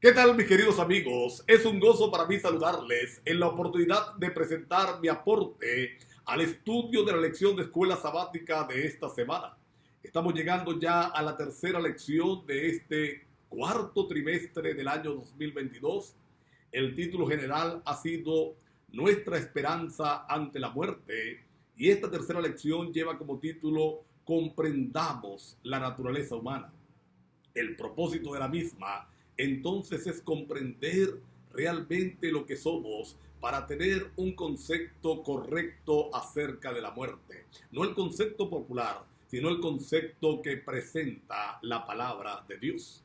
¿Qué tal, mis queridos amigos? Es un gozo para mí saludarles en la oportunidad de presentar mi aporte al estudio de la lección de escuela sabática de esta semana. Estamos llegando ya a la tercera lección de este cuarto trimestre del año 2022. El título general ha sido Nuestra esperanza ante la muerte, y esta tercera lección lleva como título Comprendamos la naturaleza humana. El propósito de la misma entonces es comprender realmente lo que somos para tener un concepto correcto acerca de la muerte. No el concepto popular, sino el concepto que presenta la palabra de Dios.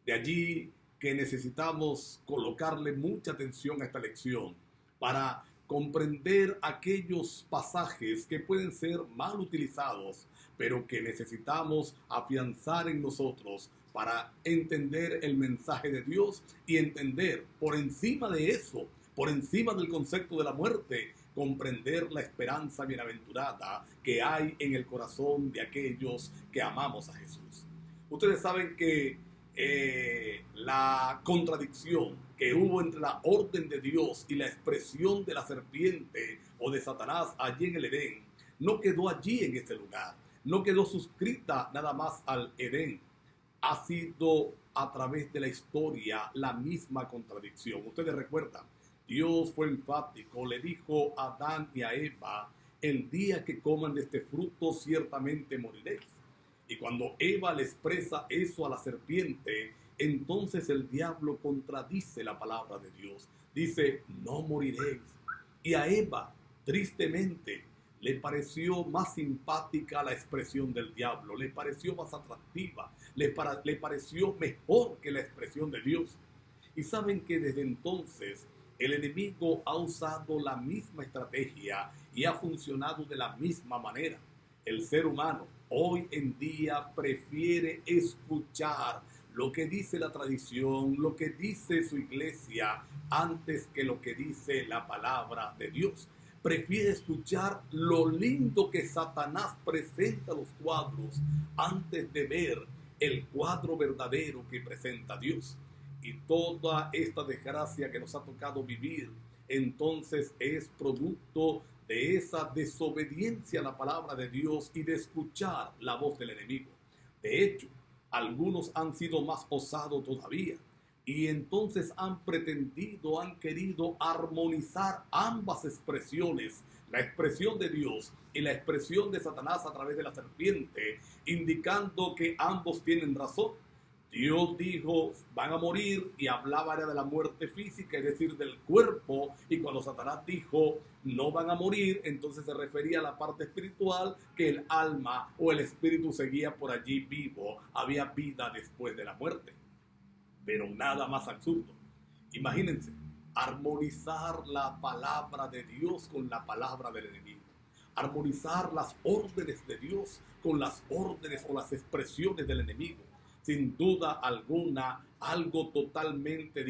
De allí que necesitamos colocarle mucha atención a esta lección para comprender aquellos pasajes que pueden ser mal utilizados, pero que necesitamos afianzar en nosotros para entender el mensaje de Dios y entender por encima de eso, por encima del concepto de la muerte, comprender la esperanza bienaventurada que hay en el corazón de aquellos que amamos a Jesús. Ustedes saben que la contradicción que hubo entre la orden de Dios y la expresión de la serpiente o de Satanás allí en el Edén no quedó allí en este lugar, no quedó suscrita nada más al Edén. Ha sido a través de la historia la misma contradicción. Ustedes recuerdan, Dios fue enfático, le dijo a Adán y a Eva: el día que coman de este fruto ciertamente moriréis. Y cuando Eva le expresa eso a la serpiente, entonces el diablo contradice la palabra de Dios. Dice: no moriréis. Y a Eva, tristemente, le pareció más simpática la expresión del diablo, le pareció más atractiva, le pareció mejor que la expresión de Dios. Y saben que desde entonces el enemigo ha usado la misma estrategia y ha funcionado de la misma manera. El ser humano hoy en día prefiere escuchar lo que dice la tradición, lo que dice su iglesia, antes que lo que dice la palabra de Dios. Prefiere escuchar lo lindo que Satanás presenta a los cuadros antes de ver el cuadro verdadero que presenta Dios. Y toda esta desgracia que nos ha tocado vivir, entonces es producto de esa desobediencia a la palabra de Dios y de escuchar la voz del enemigo. De hecho, algunos han sido más osados todavía y entonces han pretendido, han querido armonizar ambas expresiones, la expresión de Dios y la expresión de Satanás a través de la serpiente, indicando que ambos tienen razón. Dios dijo: van a morir, y hablaba de la muerte física, es decir, del cuerpo, y cuando Satanás dijo no van a morir, entonces se refería a la parte espiritual, que el alma o el espíritu seguía por allí vivo, había vida después de la muerte. Pero nada más absurdo. Imagínense, armonizar la palabra de Dios con la palabra del enemigo. Armonizar las órdenes de Dios con las órdenes o las expresiones del enemigo. Sin duda alguna, algo totalmente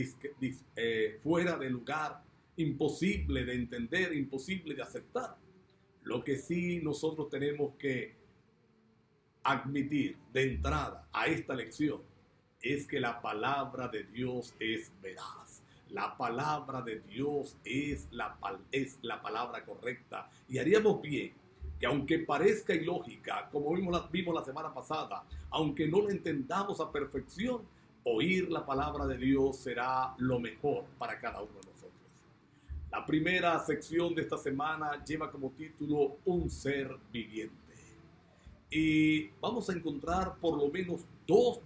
fuera de lugar, imposible de entender, imposible de aceptar. Lo que sí nosotros tenemos que admitir de entrada a esta lección es que la palabra de Dios es veraz. La palabra de Dios es la palabra correcta. Y haríamos bien que, aunque parezca ilógica, como vimos la semana pasada, aunque no la entendamos a perfección, oír la palabra de Dios será lo mejor para cada uno de nosotros. La primera sección de esta semana lleva como título Un ser viviente. Y vamos a encontrar por lo menos dos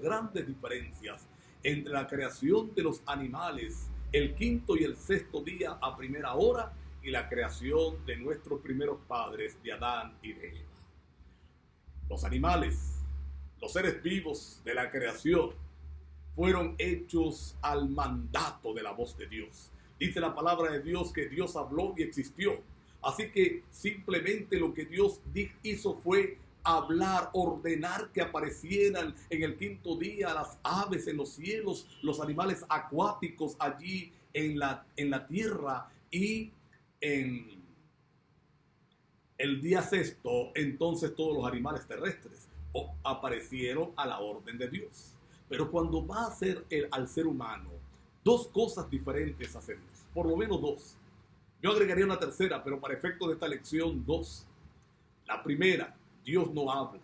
grandes diferencias entre la creación de los animales el quinto y el sexto día a primera hora y la creación de nuestros primeros padres, de Adán y de Eva. Los animales, los seres vivos de la creación, fueron hechos al mandato de la voz de Dios. Dice la palabra de Dios que Dios habló y existió. Así que simplemente lo que Dios hizo fue hablar, ordenar que aparecieran en el quinto día las aves en los cielos, los animales acuáticos allí en la tierra, y en el día sexto entonces todos los animales terrestres aparecieron a la orden de Dios. Pero cuando va a ser al ser humano, dos cosas diferentes hacemos, por lo menos dos. Yo agregaría una tercera, pero para efecto de esta lección, dos. La primera, Dios no habla.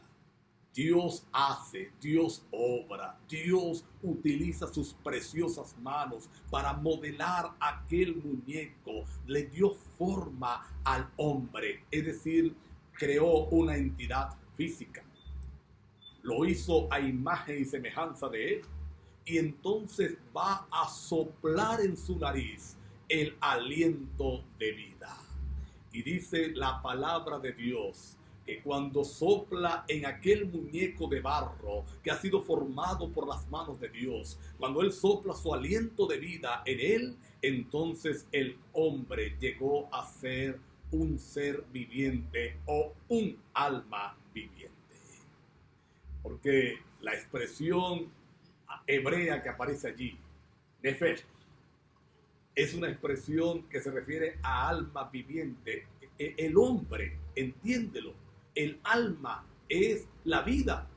Dios hace, Dios obra, Dios utiliza sus preciosas manos para modelar aquel muñeco, le dio forma al hombre, es decir, creó una entidad física, lo hizo a imagen y semejanza de él, y entonces va a soplar en su nariz el aliento de vida. Y dice la palabra de Dios, que cuando sopla en aquel muñeco de barro que ha sido formado por las manos de Dios, cuando Él sopla su aliento de vida en él, entonces el hombre llegó a ser un ser viviente o un alma viviente. Porque la expresión hebrea que aparece allí, nefesh, es una expresión que se refiere a alma viviente. El hombre, entiéndelo, el alma es la vida.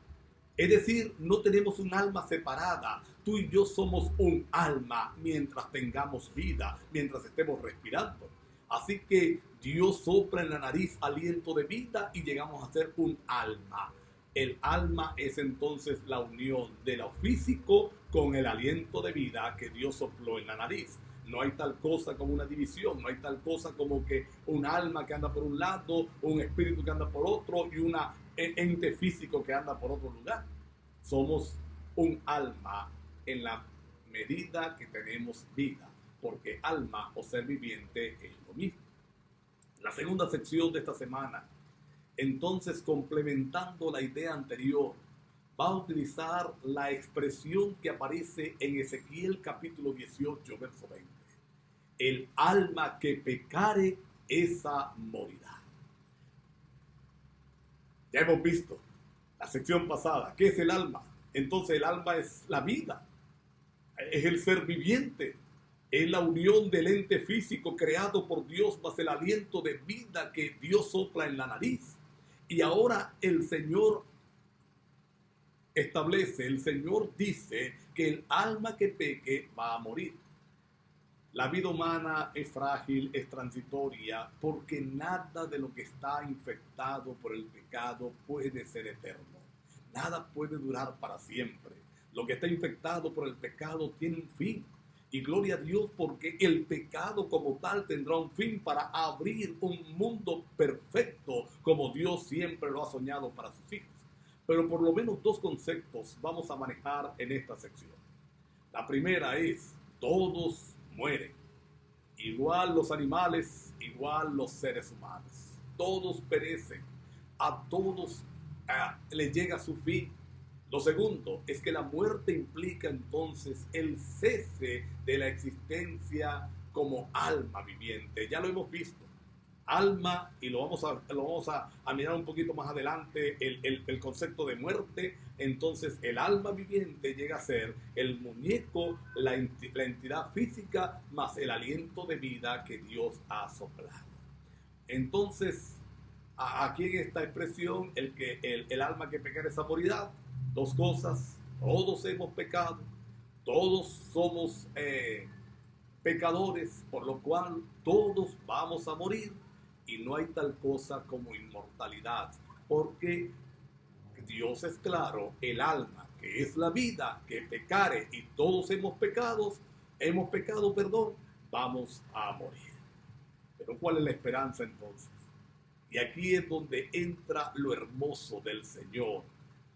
Es decir, no tenemos un alma separada. Tú y yo somos un alma mientras tengamos vida, mientras estemos respirando. Así que Dios sopla en la nariz aliento de vida y llegamos a ser un alma. El alma es entonces la unión de lo físico con el aliento de vida que Dios sopló en la nariz. No hay tal cosa como una división, no hay tal cosa como que un alma que anda por un lado, un espíritu que anda por otro y un ente físico que anda por otro lugar. Somos un alma en la medida que tenemos vida, porque alma o ser viviente es lo mismo. La segunda sección de esta semana, entonces, complementando la idea anterior, va a utilizar la expresión que aparece en Ezequiel capítulo 18, verso 20. El alma que pecare, esa morirá. Ya hemos visto la sección pasada. ¿Qué es el alma? Entonces el alma es la vida, es el ser viviente, es la unión del ente físico creado por Dios más el aliento de vida que Dios sopla en la nariz. Y ahora el Señor establece, el Señor dice que el alma que peque va a morir. La vida humana es frágil, es transitoria, porque nada de lo que está infectado por el pecado puede ser eterno. Nada puede durar para siempre. Lo que está infectado por el pecado tiene un fin. Y gloria a Dios porque el pecado como tal tendrá un fin para abrir un mundo perfecto como Dios siempre lo ha soñado para sus hijos. Pero por lo menos dos conceptos vamos a manejar en esta sección. La primera es, todos mueren. Igual los animales, igual los seres humanos. Todos perecen. A todos les llega su fin. Lo segundo es que la muerte implica entonces el cese de la existencia como alma viviente. Ya lo hemos visto. Alma, y lo vamos a mirar un poquito más adelante, el concepto de muerte. Entonces el alma viviente llega a ser el muñeco, la entidad física, más el aliento de vida que Dios ha soplado. Entonces, aquí en esta expresión, el alma que pecar esa morirá. Dos cosas, todos hemos pecado, todos somos pecadores, por lo cual todos vamos a morir y no hay tal cosa como inmortalidad, porque Dios es claro, el alma que es la vida que pecare y todos hemos pecado, vamos a morir. Pero ¿cuál es la esperanza entonces? Y aquí es donde entra lo hermoso del Señor,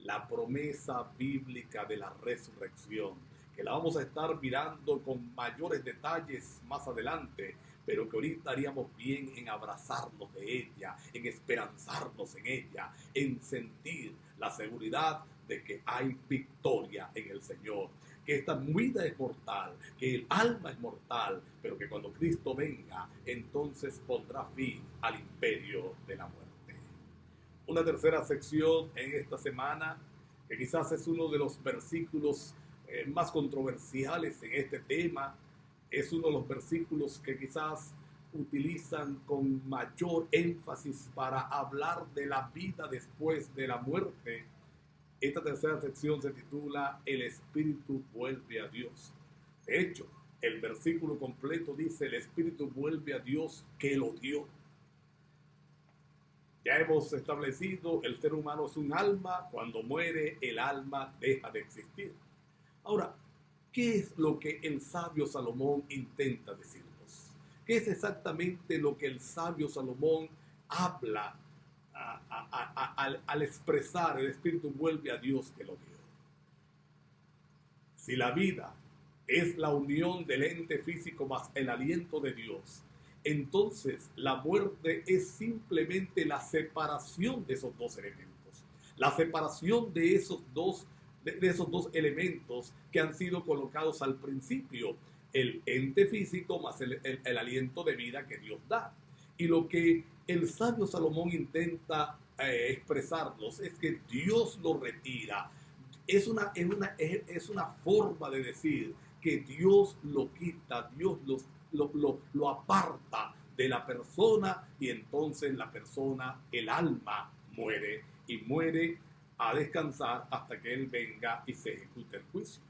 la promesa bíblica de la resurrección, que la vamos a estar mirando con mayores detalles más adelante, pero que ahorita haríamos bien en abrazarnos de ella, en esperanzarnos en ella, en sentir la seguridad de que hay victoria en el Señor, que esta vida es mortal, que el alma es mortal, pero que cuando Cristo venga, entonces pondrá fin al imperio de la muerte. Una tercera sección en esta semana, que quizás es uno de los versículos más controversiales en este tema, es uno de los versículos que quizás utilizan con mayor énfasis para hablar de la vida después de la muerte, Esta tercera sección se titula El Espíritu vuelve a Dios. De hecho, el versículo completo dice: el Espíritu vuelve a Dios que lo dio. Ya hemos establecido, el ser humano es un alma. Cuando muere, el alma deja de existir. Ahora, ¿qué es lo que el sabio Salomón intenta decirnos? ¿Qué es exactamente lo que el sabio Salomón habla al expresar el Espíritu vuelve a Dios que lo dio? Si la vida es la unión del ente físico más el aliento de Dios, entonces la muerte es simplemente la separación de esos dos elementos, la separación de esos dos elementos que han sido colocados al principio, el ente físico más el aliento de vida que Dios da. Y lo que el sabio Salomón intenta expresarnos es que Dios lo retira. Es una forma de decir que Dios lo quita, Dios lo aparta de la persona, y entonces la persona, el alma, muere, y muere a descansar hasta que Él venga y se ejecute el juicio.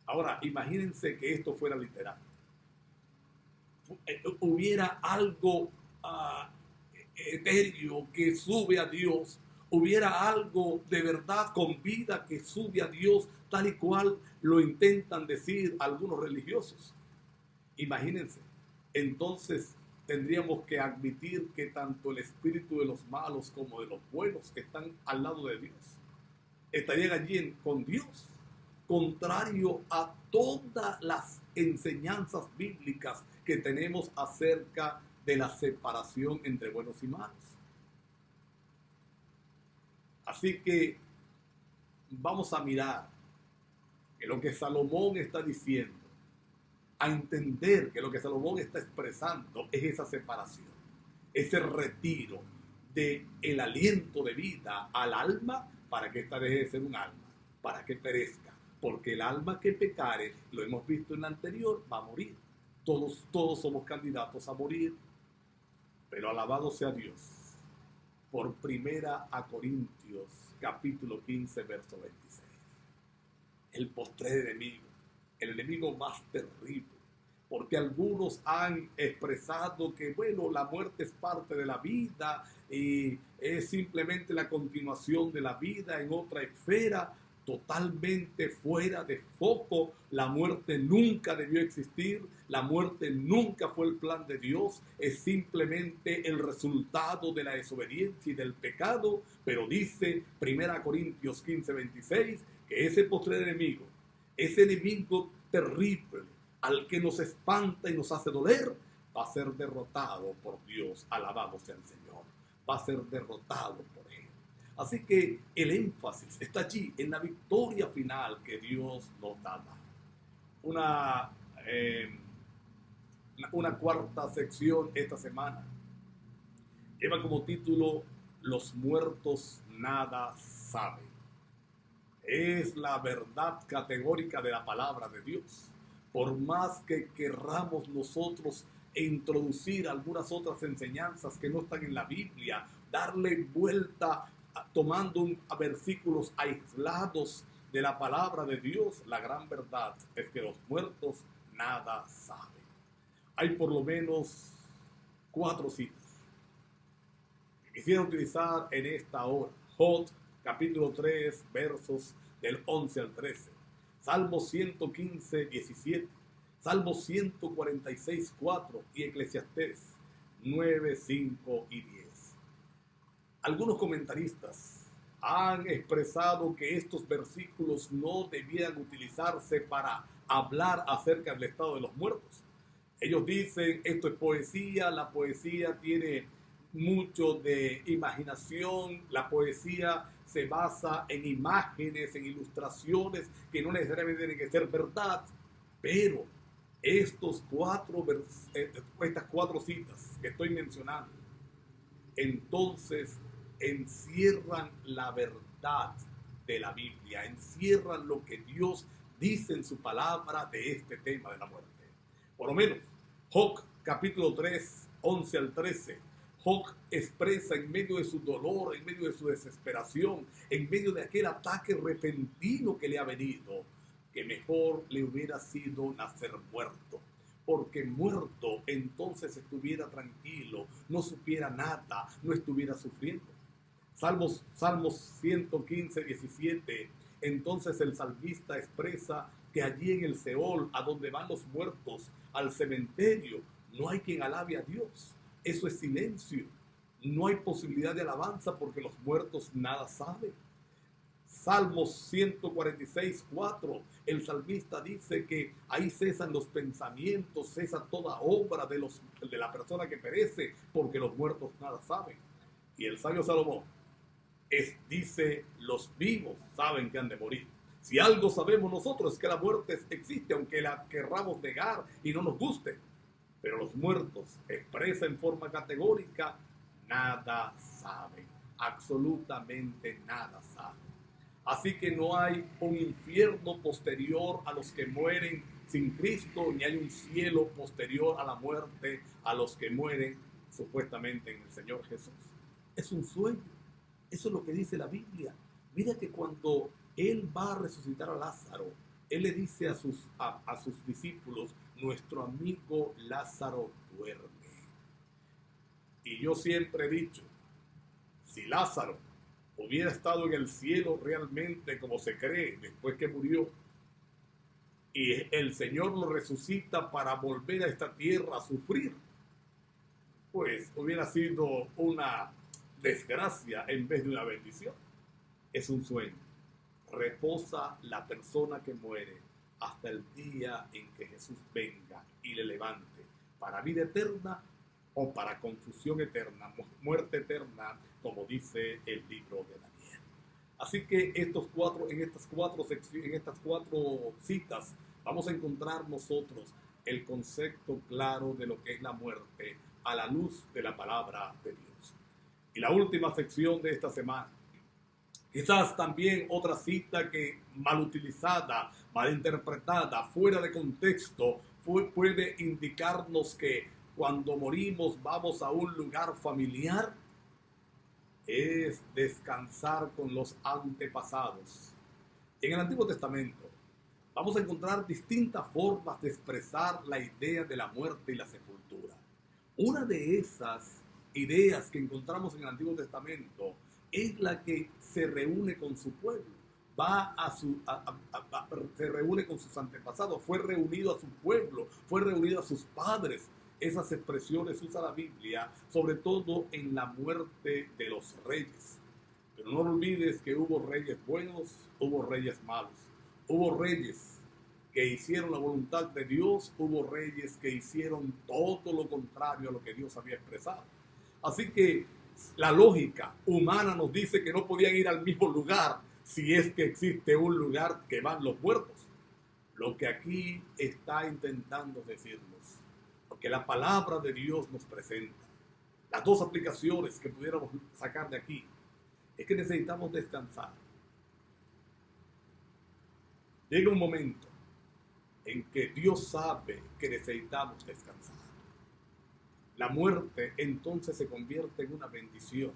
Ahora, imagínense que esto fuera literal. Hubiera algo etéreo que sube a Dios, hubiera algo de verdad con vida que sube a Dios, tal y cual lo intentan decir algunos religiosos. Imagínense, entonces tendríamos que admitir que tanto el espíritu de los malos como de los buenos que están al lado de Dios estarían allí con Dios, contrario a todas las enseñanzas bíblicas que tenemos acerca de la separación entre buenos y malos. Así que vamos a mirar que lo que Salomón está diciendo, a entender que lo que Salomón está expresando es esa separación, ese retiro del aliento de vida al alma para que ésta deje de ser un alma, para que perezca, porque el alma que pecare, lo hemos visto en la anterior, va a morir. Todos somos candidatos a morir, pero alabado sea Dios. Por primera a Corintios, capítulo 15, verso 26. El postrer enemigo, el enemigo más terrible, porque algunos han expresado que, bueno, la muerte es parte de la vida y es simplemente la continuación de la vida en otra esfera, totalmente fuera de foco. La muerte nunca debió existir, la muerte nunca fue el plan de Dios, es simplemente el resultado de la desobediencia y del pecado. Pero dice 1 Corintios 15, 26, que ese postrer enemigo, ese enemigo terrible, al que nos espanta y nos hace doler, va a ser derrotado por Dios. Alabado sea el Señor. Va a ser derrotado por Él. Así que el énfasis está allí, en la victoria final que Dios nos da. Una cuarta sección esta semana lleva como título: Los muertos nada saben. Es la verdad categórica de la palabra de Dios. Por más que querramos nosotros introducir algunas otras enseñanzas que no están en la Biblia, darle vuelta tomando versículos aislados de la palabra de Dios, la gran verdad es que los muertos nada saben. Hay por lo menos 4 citas que quisiera utilizar en esta hora. Job, capítulo 3, versos del 11 al 13. Salmo 115, 17. Salmo 146, 4 y Eclesiastés 9, 5 y 10. Algunos comentaristas han expresado que estos versículos no debían utilizarse para hablar acerca del estado de los muertos. Ellos dicen, esto es poesía, la poesía tiene mucho de imaginación, la poesía se basa en imágenes, en ilustraciones que no necesariamente tienen que ser verdad, pero estas 4 citas que estoy mencionando, entonces encierran la verdad de la Biblia, encierran lo que Dios dice en su palabra de este tema de la muerte. Por lo menos, Job capítulo 3, 11 al 13. Job expresa en medio de su dolor, en medio de su desesperación, en medio de aquel ataque repentino que le ha venido, que mejor le hubiera sido nacer muerto, porque muerto entonces estuviera tranquilo, no supiera nada, no estuviera sufriendo. Salmos 115, 17, entonces el salmista expresa que allí en el Seol, a donde van los muertos, al cementerio, no hay quien alabe a Dios. Eso es silencio. No hay posibilidad de alabanza porque los muertos nada saben. Salmos 146, 4, el salmista dice que ahí cesan los pensamientos, cesa toda obra de la persona que perece, porque los muertos nada saben. Y el sabio Salomón dice, los vivos saben que han de morir. Si algo sabemos nosotros es que la muerte existe, aunque la querramos negar y no nos guste. Pero los muertos expresa en forma categórica, nada saben, absolutamente nada saben. Así que no hay un infierno posterior a los que mueren sin Cristo, ni hay un cielo posterior a la muerte a los que mueren supuestamente en el Señor Jesús. Es un sueño. Eso es lo que dice la Biblia. Mira que cuando Él va a resucitar a Lázaro, Él le dice a sus discípulos, nuestro amigo Lázaro duerme. Y yo siempre he dicho, si Lázaro hubiera estado en el cielo realmente como se cree después que murió, y el Señor lo resucita para volver a esta tierra a sufrir, pues hubiera sido una desgracia en vez de una bendición. Es un sueño. Reposa la persona que muere hasta el día en que Jesús venga y le levante para vida eterna o para confusión eterna, muerte eterna, como dice el libro de Daniel. Así que en estas cuatro citas vamos a encontrar nosotros el concepto claro de lo que es la muerte a la luz de la palabra de Dios. Y la última sección de esta semana, quizás también otra cita que mal utilizada, mal interpretada, fuera de contexto, puede indicarnos que cuando morimos vamos a un lugar familiar, es descansar con los antepasados. En el Antiguo Testamento vamos a encontrar distintas formas de expresar la idea de la muerte y la sepultura. Una de esas ideas que encontramos en el Antiguo Testamento es la que se reúne con su pueblo, se reúne con sus antepasados, fue reunido a su pueblo, fue reunido a sus padres. Esas expresiones usa la Biblia, sobre todo en la muerte de los reyes. Pero no olvides que hubo reyes buenos, hubo reyes malos, hubo reyes que hicieron la voluntad de Dios, hubo reyes que hicieron todo lo contrario a lo que Dios había expresado. Así que la lógica humana nos dice que no podían ir al mismo lugar si es que existe un lugar que van los muertos. Lo que aquí está intentando decirnos, porque la palabra de Dios nos presenta, las dos aplicaciones que pudiéramos sacar de aquí, es que necesitamos descansar. Llega un momento en que Dios sabe que necesitamos descansar. La muerte entonces se convierte en una bendición.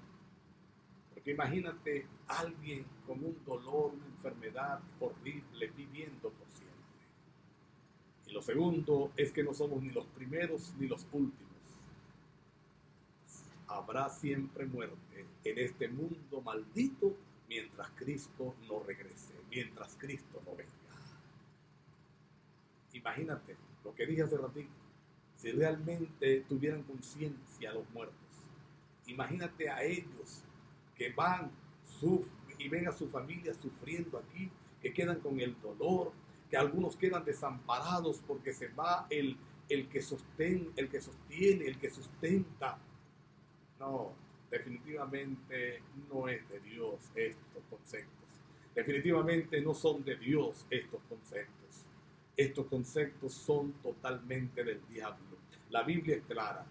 Porque imagínate a alguien con un dolor, una enfermedad horrible viviendo por siempre. Y lo segundo es que no somos ni los primeros ni los últimos. Habrá siempre muerte en este mundo maldito mientras Cristo no regrese, mientras Cristo no venga. Imagínate lo que dije hace ratito. Si realmente tuvieran conciencia los muertos, imagínate a ellos que van y ven a su familia sufriendo aquí, que quedan con el dolor, que algunos quedan desamparados porque se va el que sostiene, el que sustenta. No, definitivamente no es de Dios estos conceptos. Definitivamente no son de Dios estos conceptos. Estos conceptos son totalmente del diablo. La Biblia es clara.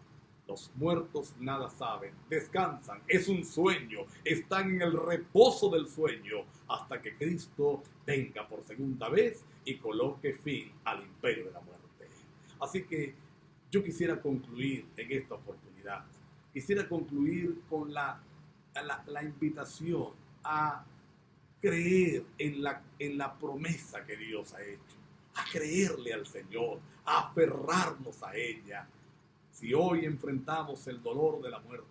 Los muertos nada saben, descansan, es un sueño, están en el reposo del sueño hasta que Cristo venga por segunda vez y coloque fin al imperio de la muerte. Así que yo quisiera concluir en esta oportunidad. quisiera concluir con la invitación a creer en la promesa que Dios ha hecho, a creerle al Señor, a aferrarnos a ella. Si hoy enfrentamos el dolor de la muerte,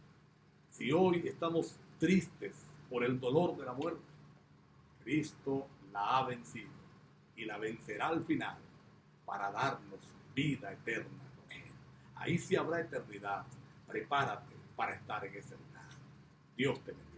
si hoy estamos tristes por el dolor de la muerte, Cristo la ha vencido y la vencerá al final para darnos vida eterna con Él. Ahí sí habrá eternidad. Prepárate para estar en ese lugar. Dios te bendiga.